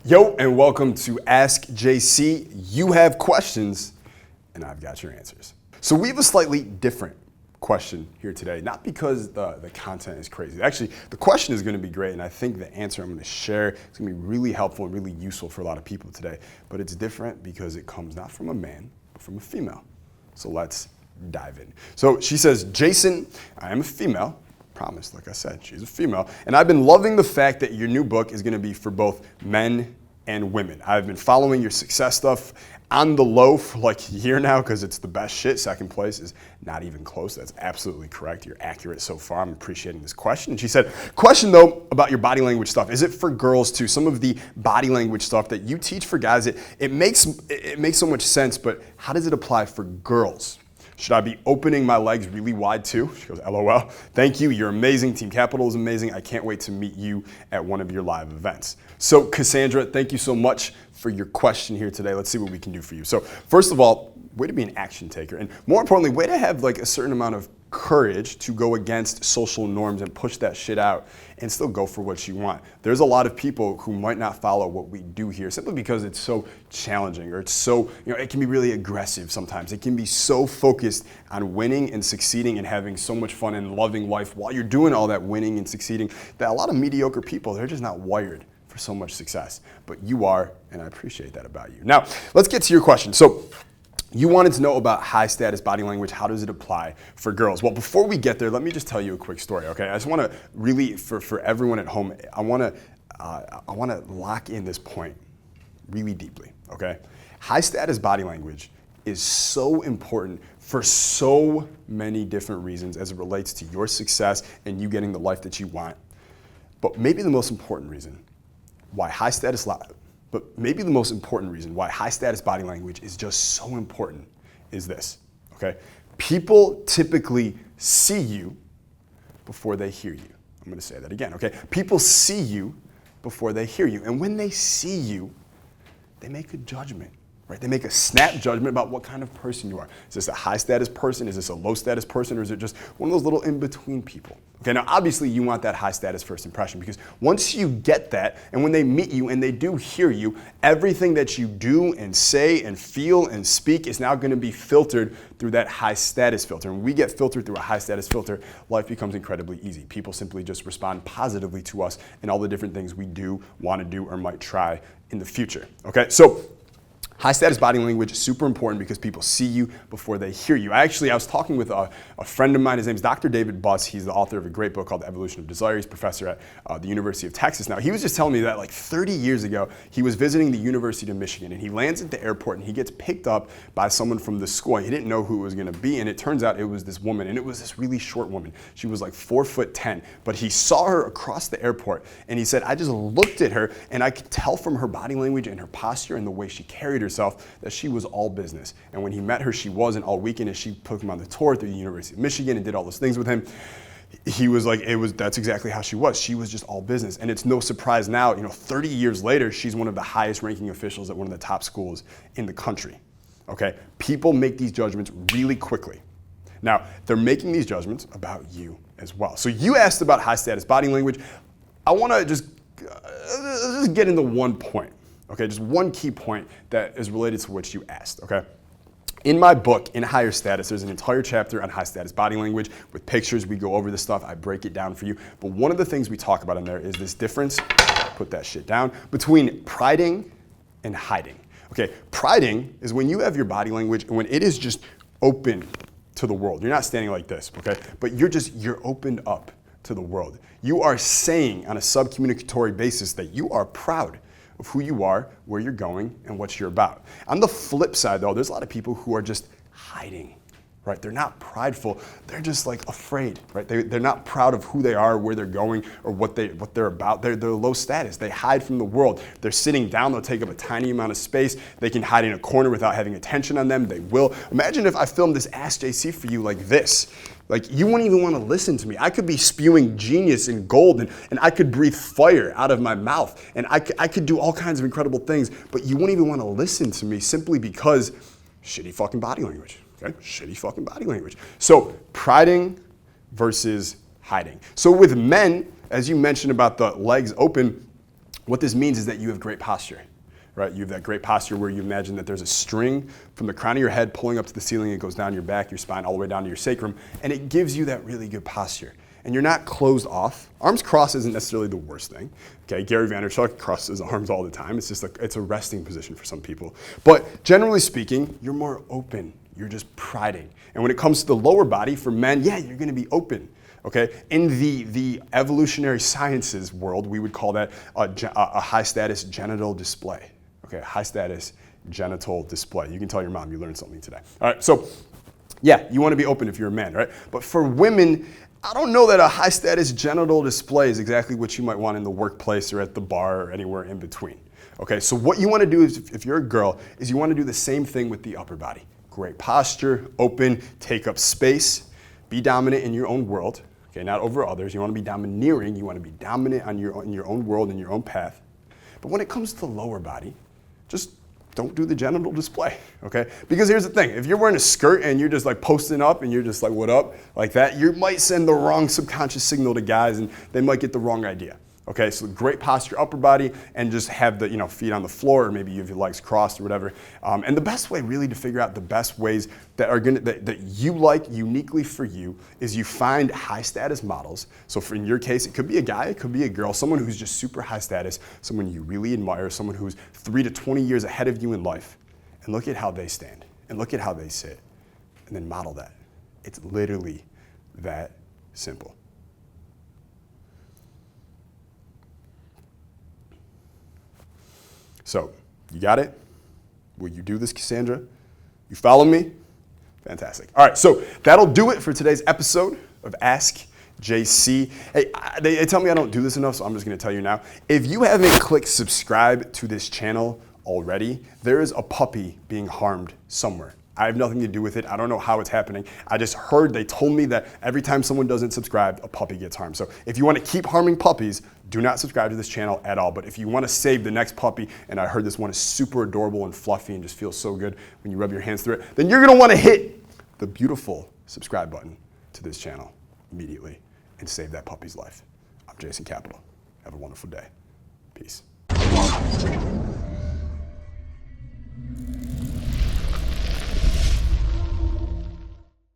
Yo, and welcome to Ask JC. You have questions, and I've got your answers. So we have a slightly different question here today, not because the content is crazy. Actually, the question is going to be great, and I think the answer I'm going to share is going to be really helpful and really useful for a lot of people today. But it's different because it comes not from a man, but from a female. So let's dive in. So she says, Jason, I am a female. Promise, like I said, she's a female. And I've been loving the fact that your new book is going to be for both men and women. I've been following your success stuff on the low for like a year now because it's the best shit. Second place is not even close. That's absolutely correct. You're accurate so far. I'm appreciating this question. And she said, question though about your body language stuff. Is it for girls too? Some of the body language stuff that you teach for guys, it makes so much sense, but how does it apply for girls? Should I be opening my legs really wide too? She goes, LOL. Thank you. You're amazing. Team Capital is amazing. I can't wait to meet you at one of your live events. So Cassandra, thank you so much for your question here today. Let's see what we can do for you. So first of all, way to be an action taker. And more importantly, way to have like a certain amount of courage to go against social norms and push that shit out and still go for what you want. There's a lot of people who might not follow what we do here simply because it's so challenging, or it's so, it can be really aggressive sometimes. It can be so focused on winning and succeeding and having so much fun and loving life while you're doing all that winning and succeeding that a lot of mediocre people, they're just not wired for so much success. But you are, and I appreciate that about you. Now, let's get to your question. So, you wanted to know about high status body language. How does it apply for girls? Well, before we get there, let me just tell you a quick story, okay? I just want to really, for everyone at home, I want to lock in this point really deeply, okay? High status body language is so important for so many different reasons as it relates to your success and you getting the life that you want. But maybe the most important reason why high status body language is just so important is this, okay? People typically see you before they hear you. I'm gonna say that again, okay? People see you before they hear you. And when they see you, they make a judgment, right? They make a snap judgment about what kind of person you are. Is this a high status person? Is this a low status person? Or is it just one of those little in-between people? Okay, now obviously you want that high status first impression because once you get that, and when they meet you and they do hear you, everything that you do and say and feel and speak is now gonna be filtered through that high status filter. And when we get filtered through a high status filter, life becomes incredibly easy. People simply just respond positively to us and all the different things we do, wanna do, or might try in the future, okay? So, high status body language is super important because people see you before they hear you. I was talking with a friend of mine. His name is Dr. David Buss. He's the author of a great book called The Evolution of Desire. He's a professor at the University of Texas now. He was just telling me that like 30 years ago, he was visiting the University of Michigan and he lands at the airport and he gets picked up by someone from the school. He didn't know who it was gonna be, and it turns out it was this woman, and it was this really short woman. She was like 4'10", but he saw her across the airport and he said, I just looked at her and I could tell from her body language and her posture and the way she carried herself that she was all business. And when he met her, she wasn't all weekend, as she took him on the tour through the University of Michigan and did all those things with him. He was like, that's exactly how she was. She was just all business. And it's no surprise now, 30 years later, she's one of the highest ranking officials at one of the top schools in the country. Okay? People make these judgments really quickly. Now, they're making these judgments about you as well. So you asked about high status body language. I want to just get into one point. Okay, just one key point that is related to what you asked, okay? In my book, In Higher Status, there's an entire chapter on high status body language with pictures. We go over this stuff. I break it down for you. But one of the things we talk about in there is this difference, put that shit down, between priding and hiding. Okay, priding is when you have your body language and when it is just open to the world. You're not standing like this, okay? But you're opened up to the world. You are saying on a subcommunicatory basis that you are proud of who you are, where you're going, and what you're about. On the flip side though, there's a lot of people who are just hiding, right? They're not prideful, they're just like afraid, right? They're not proud of who they are, where they're going, or what they're about. They're low status, they hide from the world. They're sitting down, they'll take up a tiny amount of space. They can hide in a corner without having attention on them, they will. Imagine if I filmed this Ask JC for you like this. Like, you wouldn't even want to listen to me. I could be spewing genius and gold, and I could breathe fire out of my mouth, and I could do all kinds of incredible things, but you wouldn't even want to listen to me simply because shitty fucking body language, okay? Shitty fucking body language. So, priding versus hiding. So with men, as you mentioned about the legs open, What this means is that you have great posture, right? You have that great posture where you imagine that there's a string from the crown of your head pulling up to the ceiling. It goes down your back, your spine, all the way down to your sacrum, and it gives you that really good posture. And you're not closed off. Arms crossed isn't necessarily the worst thing. Okay, Gary Vaynerchuk crosses his arms all the time. It's just like, it's a resting position for some people. But generally speaking, you're more open. You're just priding. And when it comes to the lower body, for men, yeah, you're gonna be open. Okay, in the evolutionary sciences world, we would call that a high status genital display. Okay, high status genital display. You can tell your mom you learned something today. All right, so yeah, you want to be open if you're a man, right? But for women, I don't know that a high status genital display is exactly what you might want in the workplace or at the bar or anywhere in between. Okay, so what you want to do is, if you're a girl, is you want to do the same thing with the upper body. Great posture, open, take up space, be dominant in your own world. Okay, not over others. You want to be domineering. You want to be dominant in your own world and your own path. But when it comes to the lower body, just don't do the genital display, okay? Because here's the thing. If you're wearing a skirt and you're just like posting up and you're just like, what up, like that, you might send the wrong subconscious signal to guys and they might get the wrong idea. Okay, so great posture, upper body, and just have the feet on the floor, or maybe you have your legs crossed or whatever. And the best way really to figure out the best ways that are that you like uniquely for you is you find high status models. So in your case, it could be a guy, it could be a girl, someone who's just super high status, someone you really admire, someone who's 3 to 20 years ahead of you in life, and look at how they stand, and look at how they sit, and then model that. It's literally that simple. So, you got it? Will you do this, Cassandra? You follow me? Fantastic. All right, so that'll do it for today's episode of Ask JC. Hey, they tell me I don't do this enough, so I'm just gonna tell you now. If you haven't clicked subscribe to this channel already, there is a puppy being harmed somewhere. I have nothing to do with it. I don't know how it's happening. I just heard, they told me that every time someone doesn't subscribe, a puppy gets harmed. So if you want to keep harming puppies, do not subscribe to this channel at all. But if you want to save the next puppy, and I heard this one is super adorable and fluffy and just feels so good when you rub your hands through it, then you're going to want to hit the beautiful subscribe button to this channel immediately and save that puppy's life. I'm Jason Capital. Have a wonderful day. Peace.